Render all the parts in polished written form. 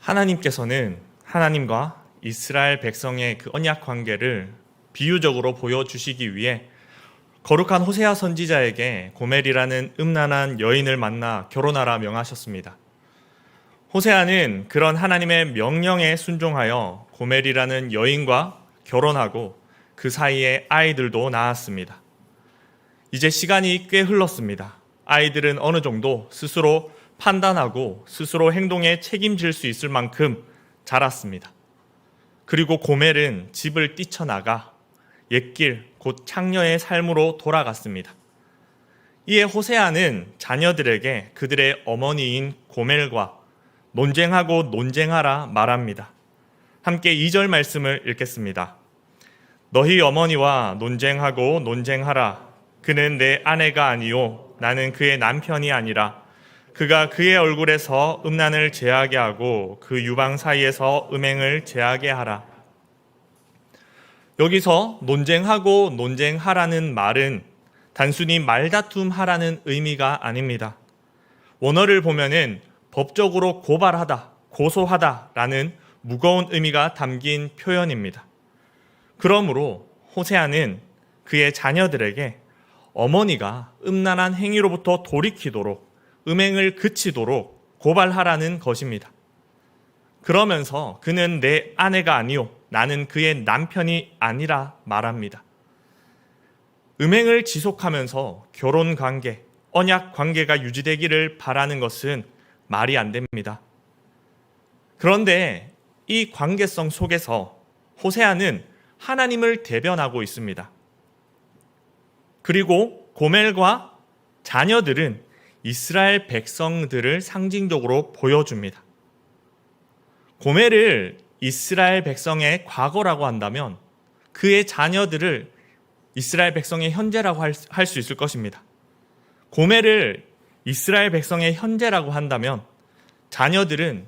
하나님께서는 하나님과 이스라엘 백성의 그 언약 관계를 비유적으로 보여주시기 위해 거룩한 호세아 선지자에게 고멜이라는 음란한 여인을 만나 결혼하라 명하셨습니다. 호세아는 그런 하나님의 명령에 순종하여 고멜이라는 여인과 결혼하고 그 사이에 아이들도 낳았습니다. 이제 시간이 꽤 흘렀습니다. 아이들은 어느 정도 스스로 판단하고 스스로 행동에 책임질 수 있을 만큼 자랐습니다. 그리고 고멜은 집을 뛰쳐나가 옛길 곧 창녀의 삶으로 돌아갔습니다. 이에 호세아는 자녀들에게 그들의 어머니인 고멜과 논쟁하고 논쟁하라 말합니다. 함께 2절 말씀을 읽겠습니다. 너희 어머니와 논쟁하고 논쟁하라. 그는 내 아내가 아니요 나는 그의 남편이 아니라 그가 그의 얼굴에서 음란을 제하게 하고 그 유방 사이에서 음행을 제하게 하라. 여기서 논쟁하고 논쟁하라는 말은 단순히 말다툼하라는 의미가 아닙니다. 원어를 보면은 법적으로 고발하다, 고소하다라는 무거운 의미가 담긴 표현입니다. 그러므로 호세아는 그의 자녀들에게 어머니가 음란한 행위로부터 돌이키도록 음행을 그치도록 고발하라는 것입니다. 그러면서 그는 내 아내가 아니요 나는 그의 남편이 아니라 말합니다. 음행을 지속하면서 결혼 관계, 언약 관계가 유지되기를 바라는 것은 말이 안 됩니다. 그런데 이 관계성 속에서 호세아는 하나님을 대변하고 있습니다. 그리고 고멜과 자녀들은 이스라엘 백성들을 상징적으로 보여줍니다. 고멜을 이스라엘 백성의 과거라고 한다면 그의 자녀들을 이스라엘 백성의 현재라고 할 수 있을 것입니다. 고멜을 이스라엘 백성의 현재라고 한다면 자녀들은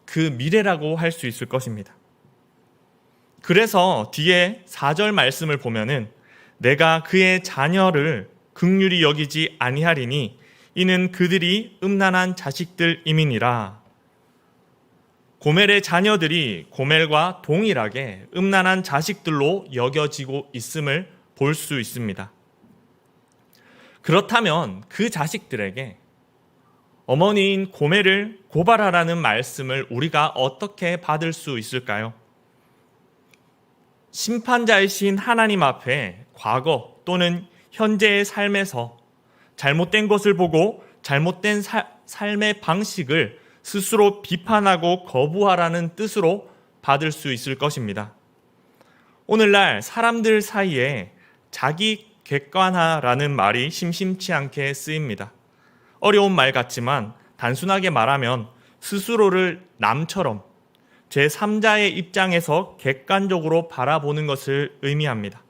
그 미래라고 할 수 있을 것입니다. 그래서 뒤에 4절 말씀을 보면은 내가 그의 자녀를 긍휼히 여기지 아니하리니 이는 그들이 음란한 자식들임이니라. 고멜의 자녀들이 고멜과 동일하게 음란한 자식들로 여겨지고 있음을 볼 수 있습니다. 그렇다면 그 자식들에게 어머니인 고멜을 고발하라는 말씀을 우리가 어떻게 받을 수 있을까요? 심판자이신 하나님 앞에 과거 또는 현재의 삶에서 잘못된 것을 보고 잘못된 삶의 방식을 스스로 비판하고 거부하라는 뜻으로 받을 수 있을 것입니다. 오늘날 사람들 사이에 자기 객관화라는 말이 심심치 않게 쓰입니다. 어려운 말 같지만 단순하게 말하면 스스로를 남처럼 제3자의 입장에서 객관적으로 바라보는 것을 의미합니다.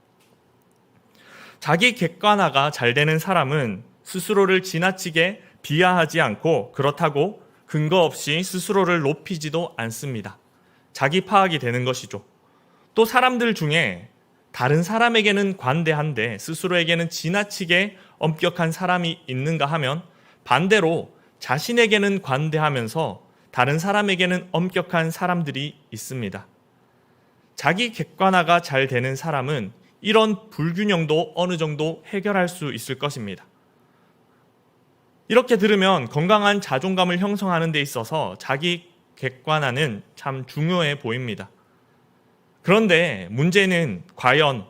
자기 객관화가 잘 되는 사람은 스스로를 지나치게 비하하지 않고 그렇다고 근거 없이 스스로를 높이지도 않습니다. 자기 파악이 되는 것이죠. 또 사람들 중에 다른 사람에게는 관대한데 스스로에게는 지나치게 엄격한 사람이 있는가 하면 반대로 자신에게는 관대하면서 다른 사람에게는 엄격한 사람들이 있습니다. 자기 객관화가 잘 되는 사람은 이런 불균형도 어느 정도 해결할 수 있을 것입니다. 이렇게 들으면 건강한 자존감을 형성하는 데 있어서 자기 객관화는 참 중요해 보입니다. 그런데 문제는 과연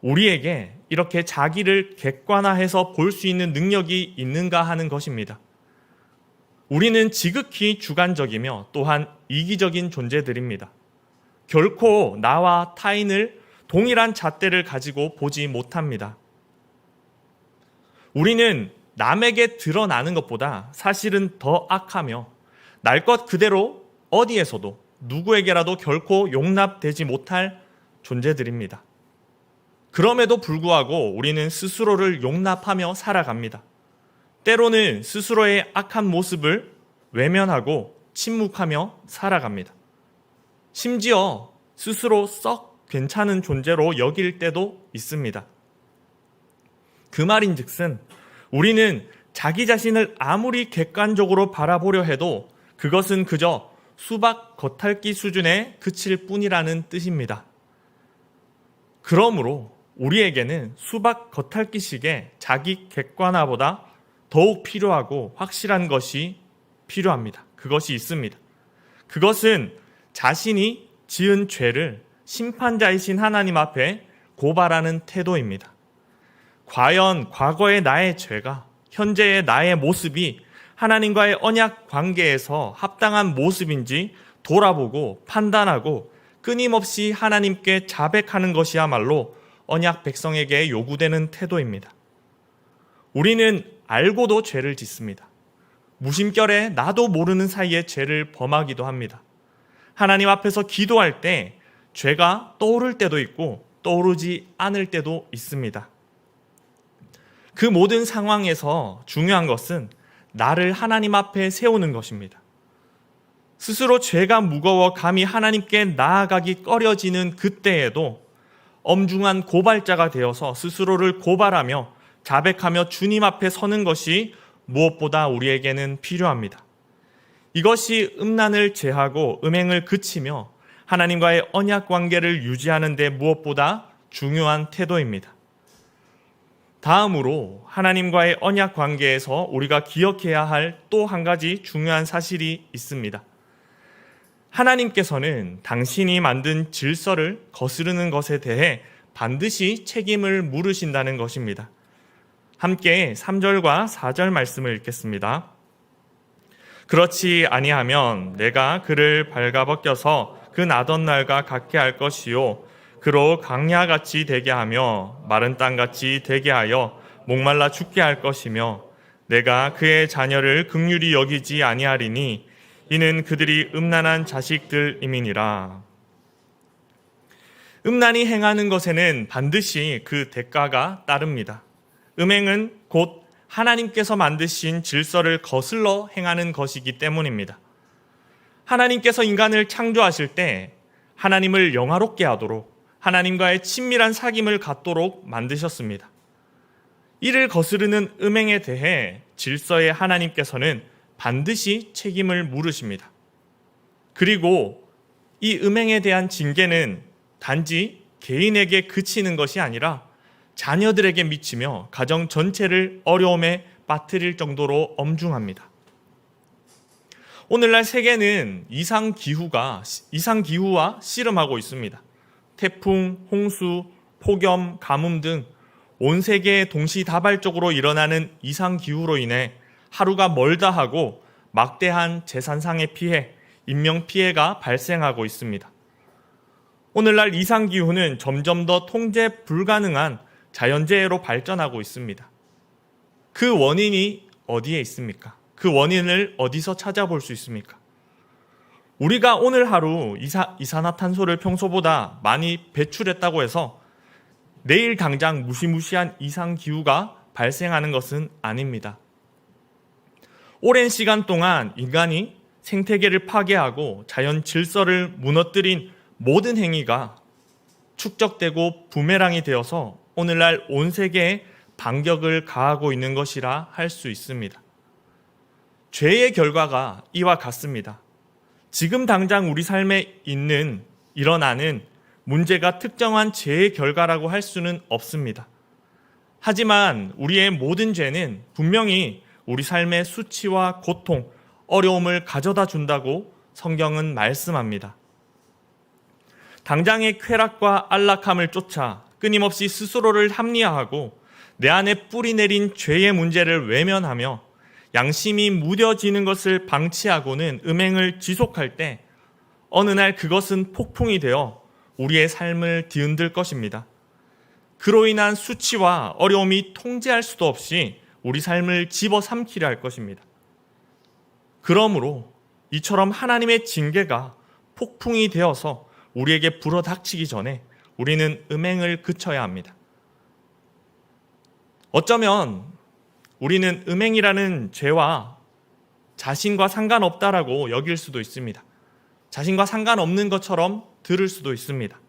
우리에게 이렇게 자기를 객관화해서 볼 수 있는 능력이 있는가 하는 것입니다. 우리는 지극히 주관적이며 또한 이기적인 존재들입니다. 결코 나와 타인을 동일한 잣대를 가지고 보지 못합니다. 우리는 남에게 드러나는 것보다 사실은 더 악하며 날 것 그대로 어디에서도 누구에게라도 결코 용납되지 못할 존재들입니다. 그럼에도 불구하고 우리는 스스로를 용납하며 살아갑니다. 때로는 스스로의 악한 모습을 외면하고 침묵하며 살아갑니다. 심지어 스스로 썩 괜찮은 존재로 여길 때도 있습니다. 그 말인즉슨 우리는 자기 자신을 아무리 객관적으로 바라보려 해도 그것은 그저 수박 겉핥기 수준에 그칠 뿐이라는 뜻입니다. 그러므로 우리에게는 수박 겉핥기식의 자기 객관화보다 더욱 필요하고 확실한 것이 필요합니다. 그것이 있습니다. 그것은 자신이 지은 죄를 심판자이신 하나님 앞에 고발하는 태도입니다. 과연 과거의 나의 죄가 현재의 나의 모습이 하나님과의 언약 관계에서 합당한 모습인지 돌아보고 판단하고 끊임없이 하나님께 자백하는 것이야말로 언약 백성에게 요구되는 태도입니다. 우리는 알고도 죄를 짓습니다. 무심결에 나도 모르는 사이에 죄를 범하기도 합니다. 하나님 앞에서 기도할 때 죄가 떠오를 때도 있고 떠오르지 않을 때도 있습니다. 그 모든 상황에서 중요한 것은 나를 하나님 앞에 세우는 것입니다. 스스로 죄가 무거워 감히 하나님께 나아가기 꺼려지는 그때에도 엄중한 고발자가 되어서 스스로를 고발하며 자백하며 주님 앞에 서는 것이 무엇보다 우리에게는 필요합니다. 이것이 음란을 제하고 음행을 그치며 하나님과의 언약 관계를 유지하는 데 무엇보다 중요한 태도입니다. 다음으로 하나님과의 언약 관계에서 우리가 기억해야 할 또 한 가지 중요한 사실이 있습니다. 하나님께서는 당신이 만든 질서를 거스르는 것에 대해 반드시 책임을 물으신다는 것입니다. 함께 3절과 4절 말씀을 읽겠습니다. 그렇지 아니하면 내가 그를 발가벗겨서 그 나던 날과 같게 할 것이요 그로 강야같이 되게 하며 마른 땅같이 되게 하여 목말라 죽게 할 것이며 내가 그의 자녀를 긍휼히 여기지 아니하리니 이는 그들이 음란한 자식들임이니라. 음란이 행하는 것에는 반드시 그 대가가 따릅니다. 음행은 곧 하나님께서 만드신 질서를 거슬러 행하는 것이기 때문입니다. 하나님께서 인간을 창조하실 때 하나님을 영화롭게 하도록 하나님과의 친밀한 사귐을 갖도록 만드셨습니다. 이를 거스르는 음행에 대해 질서의 하나님께서는 반드시 책임을 물으십니다. 그리고 이 음행에 대한 징계는 단지 개인에게 그치는 것이 아니라 자녀들에게 미치며 가정 전체를 어려움에 빠뜨릴 정도로 엄중합니다. 오늘날 세계는 이상기후와 씨름하고 있습니다. 태풍, 홍수, 폭염, 가뭄 등 온 세계에 동시다발적으로 일어나는 이상기후로 인해 하루가 멀다 하고 막대한 재산상의 피해, 인명피해가 발생하고 있습니다. 오늘날 이상기후는 점점 더 통제 불가능한 자연재해로 발전하고 있습니다. 그 원인이 어디에 있습니까? 그 원인을 어디서 찾아볼 수 있습니까? 우리가 오늘 하루 이산화탄소를 평소보다 많이 배출했다고 해서 내일 당장 무시무시한 이상기후가 발생하는 것은 아닙니다. 오랜 시간 동안 인간이 생태계를 파괴하고 자연 질서를 무너뜨린 모든 행위가 축적되고 부메랑이 되어서 오늘날 온 세계에 반격을 가하고 있는 것이라 할 수 있습니다. 죄의 결과가 이와 같습니다. 지금 당장 우리 삶에 일어나는 문제가 특정한 죄의 결과라고 할 수는 없습니다. 하지만 우리의 모든 죄는 분명히 우리 삶의 수치와 고통, 어려움을 가져다 준다고 성경은 말씀합니다. 당장의 쾌락과 안락함을 쫓아 끊임없이 스스로를 합리화하고 내 안에 뿌리 내린 죄의 문제를 외면하며 양심이 무뎌지는 것을 방치하고는 음행을 지속할 때 어느 날 그것은 폭풍이 되어 우리의 삶을 뒤흔들 것입니다. 그로 인한 수치와 어려움이 통제할 수도 없이 우리 삶을 집어삼키려 할 것입니다. 그러므로 이처럼 하나님의 징계가 폭풍이 되어서 우리에게 불어닥치기 전에 우리는 음행을 그쳐야 합니다. 어쩌면 우리는 음행이라는 죄와 자신과 상관없다라고 여길 수도 있습니다. 자신과 상관없는 것처럼 들을 수도 있습니다.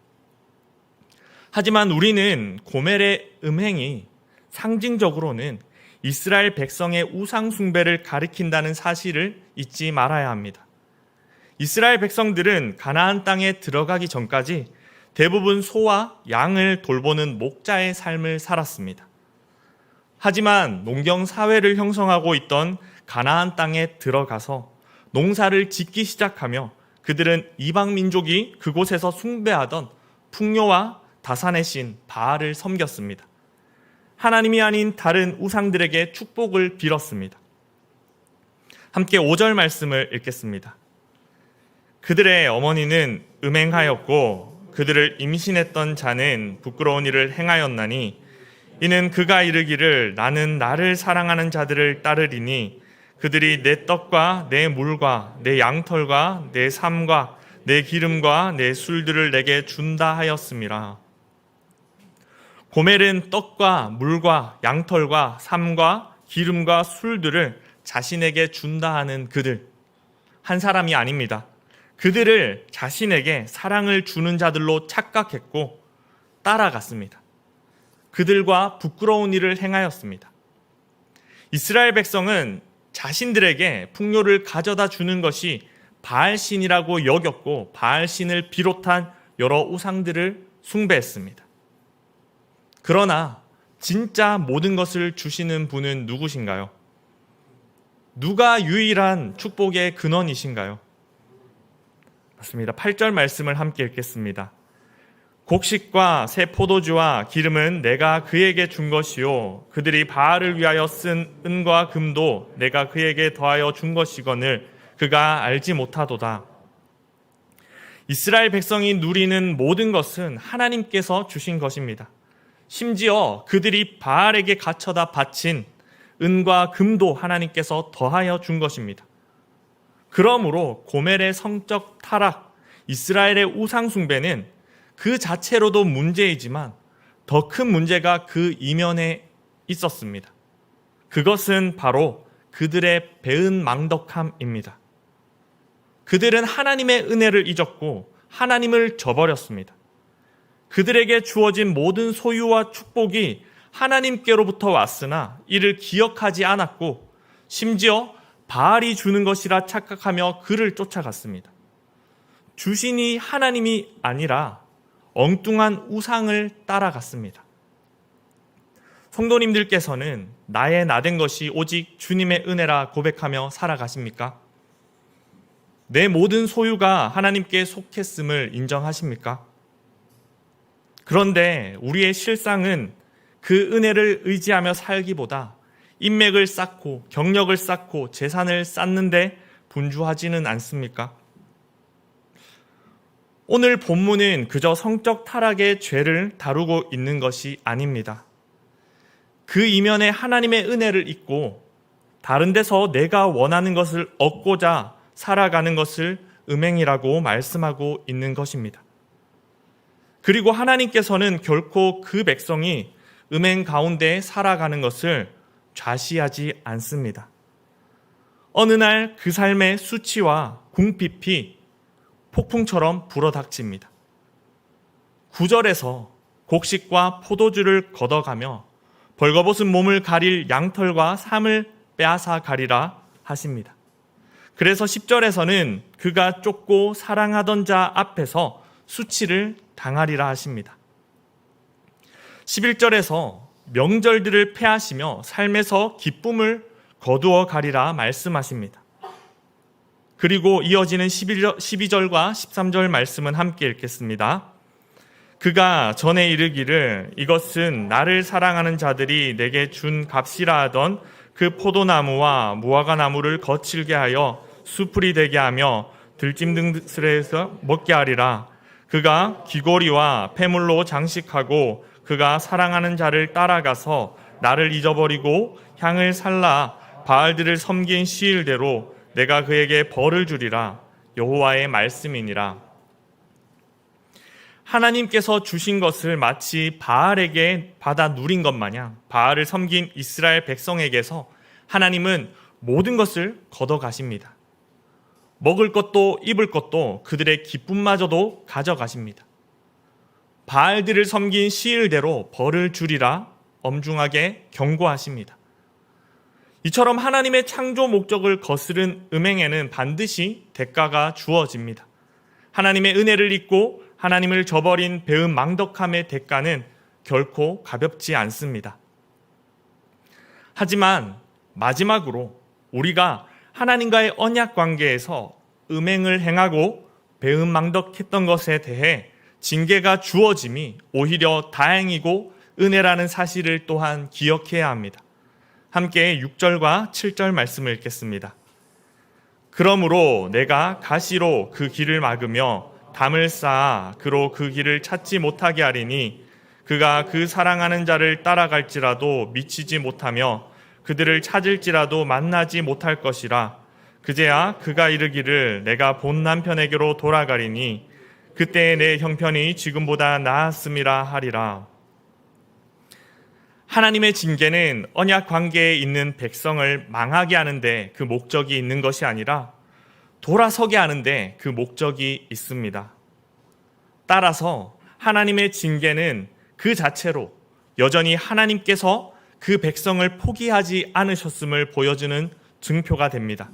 하지만 우리는 고멜의 음행이 상징적으로는 이스라엘 백성의 우상 숭배를 가리킨다는 사실을 잊지 말아야 합니다. 이스라엘 백성들은 가나안 땅에 들어가기 전까지 대부분 소와 양을 돌보는 목자의 삶을 살았습니다. 하지만 농경 사회를 형성하고 있던 가나안 땅에 들어가서 농사를 짓기 시작하며 그들은 이방 민족이 그곳에서 숭배하던 풍요와 다산의 신 바알을 섬겼습니다. 하나님이 아닌 다른 우상들에게 축복을 빌었습니다. 함께 5절 말씀을 읽겠습니다. 그들의 어머니는 음행하였고 그들을 임신했던 자는 부끄러운 일을 행하였나니 이는 그가 이르기를 나는 나를 사랑하는 자들을 따르리니 그들이 내 떡과 내 물과 내 양털과 내 삶과 내 기름과 내 술들을 내게 준다 하였음이라. 고멜은 떡과 물과 양털과 삶과 기름과 술들을 자신에게 준다 하는 그들, 한 사람이 아닙니다. 그들을 자신에게 사랑을 주는 자들로 착각했고 따라갔습니다. 그들과 부끄러운 일을 행하였습니다. 이스라엘 백성은 자신들에게 풍요를 가져다 주는 것이 바알신이라고 여겼고 바알신을 비롯한 여러 우상들을 숭배했습니다. 그러나 진짜 모든 것을 주시는 분은 누구신가요? 누가 유일한 축복의 근원이신가요? 맞습니다. 8절 말씀을 함께 읽겠습니다. 곡식과 새 포도주와 기름은 내가 그에게 준 것이요 그들이 바알을 위하여 쓴 은과 금도 내가 그에게 더하여 준 것이거늘 그가 알지 못하도다. 이스라엘 백성이 누리는 모든 것은 하나님께서 주신 것입니다. 심지어 그들이 바알에게 갖춰다 바친 은과 금도 하나님께서 더하여 준 것입니다. 그러므로 고멜의 성적 타락, 이스라엘의 우상 숭배는 그 자체로도 문제이지만 더 큰 문제가 그 이면에 있었습니다. 그것은 바로 그들의 배은망덕함입니다. 그들은 하나님의 은혜를 잊었고 하나님을 저버렸습니다. 그들에게 주어진 모든 소유와 축복이 하나님께로부터 왔으나 이를 기억하지 않았고 심지어 바알이 주는 것이라 착각하며 그를 쫓아갔습니다. 주신이 하나님이 아니라 엉뚱한 우상을 따라갔습니다. 성도님들께서는 나의 나된 것이 오직 주님의 은혜라 고백하며 살아가십니까? 내 모든 소유가 하나님께 속했음을 인정하십니까? 그런데 우리의 실상은 그 은혜를 의지하며 살기보다 인맥을 쌓고 경력을 쌓고 재산을 쌓는데 분주하지는 않습니까? 오늘 본문은 그저 성적 타락의 죄를 다루고 있는 것이 아닙니다. 그 이면에 하나님의 은혜를 잊고 다른 데서 내가 원하는 것을 얻고자 살아가는 것을 음행이라고 말씀하고 있는 것입니다. 그리고 하나님께서는 결코 그 백성이 음행 가운데 살아가는 것을 좌시하지 않습니다. 어느 날 그 삶의 수치와 궁핍이 폭풍처럼 불어닥칩니다. 9절에서 곡식과 포도주를 걷어가며 벌거벗은 몸을 가릴 양털과 삶을 빼앗아 가리라 하십니다. 그래서 10절에서는 그가 쫓고 사랑하던 자 앞에서 수치를 당하리라 하십니다. 11절에서 명절들을 폐하시며 삶에서 기쁨을 거두어 가리라 말씀하십니다. 그리고 이어지는 12절과 13절 말씀은 함께 읽겠습니다. 그가 전에 이르기를 이것은 나를 사랑하는 자들이 내게 준 값이라 하던 그 포도나무와 무화과나무를 거칠게 하여 수풀이 되게 하며 들짐승들에서 먹게 하리라. 그가 귀고리와 폐물로 장식하고 그가 사랑하는 자를 따라가서 나를 잊어버리고 향을 살라 바알들을 섬긴 시일대로 내가 그에게 벌을 주리라. 여호와의 말씀이니라. 하나님께서 주신 것을 마치 바알에게 받아 누린 것 마냥 바알을 섬긴 이스라엘 백성에게서 하나님은 모든 것을 걷어가십니다. 먹을 것도 입을 것도 그들의 기쁨마저도 가져가십니다. 바알들을 섬긴 시일대로 벌을 주리라 엄중하게 경고하십니다. 이처럼 하나님의 창조 목적을 거스른 음행에는 반드시 대가가 주어집니다. 하나님의 은혜를 잊고 하나님을 저버린 배은망덕함의 대가는 결코 가볍지 않습니다. 하지만 마지막으로 우리가 하나님과의 언약 관계에서 음행을 행하고 배은망덕했던 것에 대해 징계가 주어짐이 오히려 다행이고 은혜라는 사실을 또한 기억해야 합니다. 함께 6절과 7절 말씀을 읽겠습니다. 그러므로 내가 가시로 그 길을 막으며 담을 쌓아 그로 그 길을 찾지 못하게 하리니 그가 그 사랑하는 자를 따라갈지라도 미치지 못하며 그들을 찾을지라도 만나지 못할 것이라. 그제야 그가 이르기를 내가 본 남편에게로 돌아가리니 그때 내 형편이 지금보다 나았음이라 하리라. 하나님의 징계는 언약 관계에 있는 백성을 망하게 하는데 그 목적이 있는 것이 아니라 돌아서게 하는데 그 목적이 있습니다. 따라서 하나님의 징계는 그 자체로 여전히 하나님께서 그 백성을 포기하지 않으셨음을 보여주는 증표가 됩니다.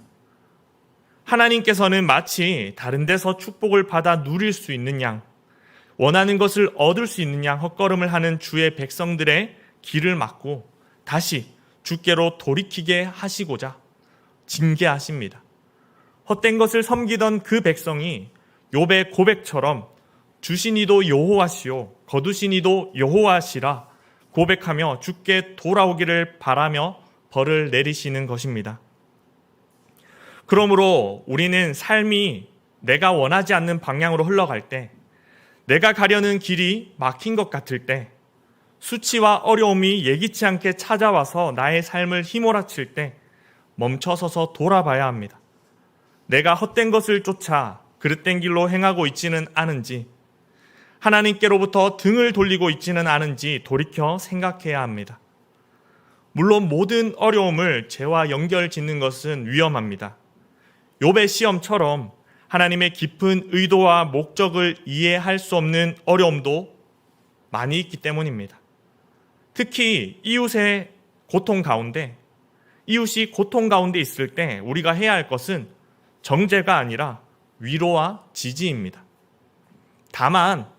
하나님께서는 마치 다른 데서 축복을 받아 누릴 수 있는 양, 원하는 것을 얻을 수 있는 양 헛걸음을 하는 주의 백성들의 길을 막고 다시 주께로 돌이키게 하시고자 징계하십니다. 헛된 것을 섬기던 그 백성이 욥의 고백처럼 주신 이도 여호와시요 거두신 이도 여호와시라 고백하며 주께 돌아오기를 바라며 벌을 내리시는 것입니다. 그러므로 우리는 삶이 내가 원하지 않는 방향으로 흘러갈 때, 내가 가려는 길이 막힌 것 같을 때, 수치와 어려움이 예기치 않게 찾아와서 나의 삶을 휘몰아칠 때 멈춰서서 돌아봐야 합니다. 내가 헛된 것을 쫓아 그릇된 길로 행하고 있지는 않은지, 하나님께로부터 등을 돌리고 있지는 않은지 돌이켜 생각해야 합니다. 물론 모든 어려움을 죄와 연결 짓는 것은 위험합니다. 욥의 시험처럼 하나님의 깊은 의도와 목적을 이해할 수 없는 어려움도 많이 있기 때문입니다. 특히 이웃이 고통 가운데 있을 때 우리가 해야 할 것은 정죄가 아니라 위로와 지지입니다. 다만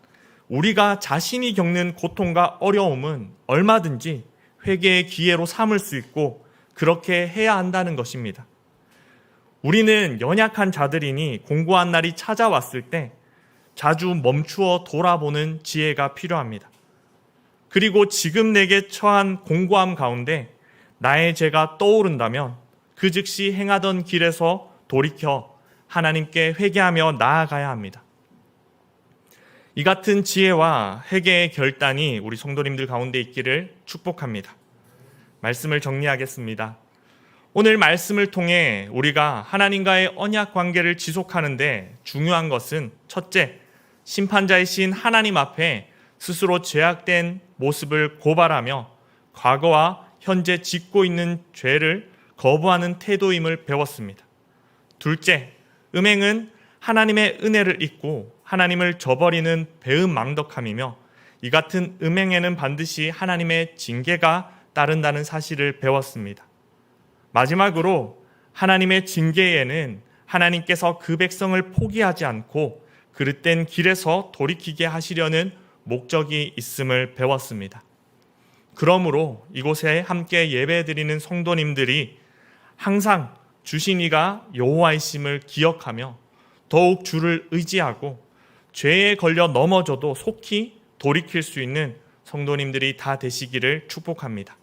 우리가 자신이 겪는 고통과 어려움은 얼마든지 회개의 기회로 삼을 수 있고 그렇게 해야 한다는 것입니다. 우리는 연약한 자들이니 공고한 날이 찾아왔을 때 자주 멈추어 돌아보는 지혜가 필요합니다. 그리고 지금 내게 처한 공고함 가운데 나의 죄가 떠오른다면 그 즉시 행하던 길에서 돌이켜 하나님께 회개하며 나아가야 합니다. 이 같은 지혜와 회개의 결단이 우리 성도님들 가운데 있기를 축복합니다. 말씀을 정리하겠습니다. 오늘 말씀을 통해 우리가 하나님과의 언약 관계를 지속하는데 중요한 것은 첫째, 심판자이신 하나님 앞에 스스로 죄악된 모습을 고발하며 과거와 현재 짓고 있는 죄를 거부하는 태도임을 배웠습니다. 둘째, 음행은 하나님의 은혜를 잊고 하나님을 저버리는 배은망덕함이며 이 같은 음행에는 반드시 하나님의 징계가 따른다는 사실을 배웠습니다. 마지막으로 하나님의 징계에는 하나님께서 그 백성을 포기하지 않고 그릇된 길에서 돌이키게 하시려는 목적이 있음을 배웠습니다. 그러므로 이곳에 함께 예배드리는 성도님들이 항상 주신 이가 여호와이심을 기억하며 더욱 주를 의지하고 죄에 걸려 넘어져도 속히 돌이킬 수 있는 성도님들이 다 되시기를 축복합니다.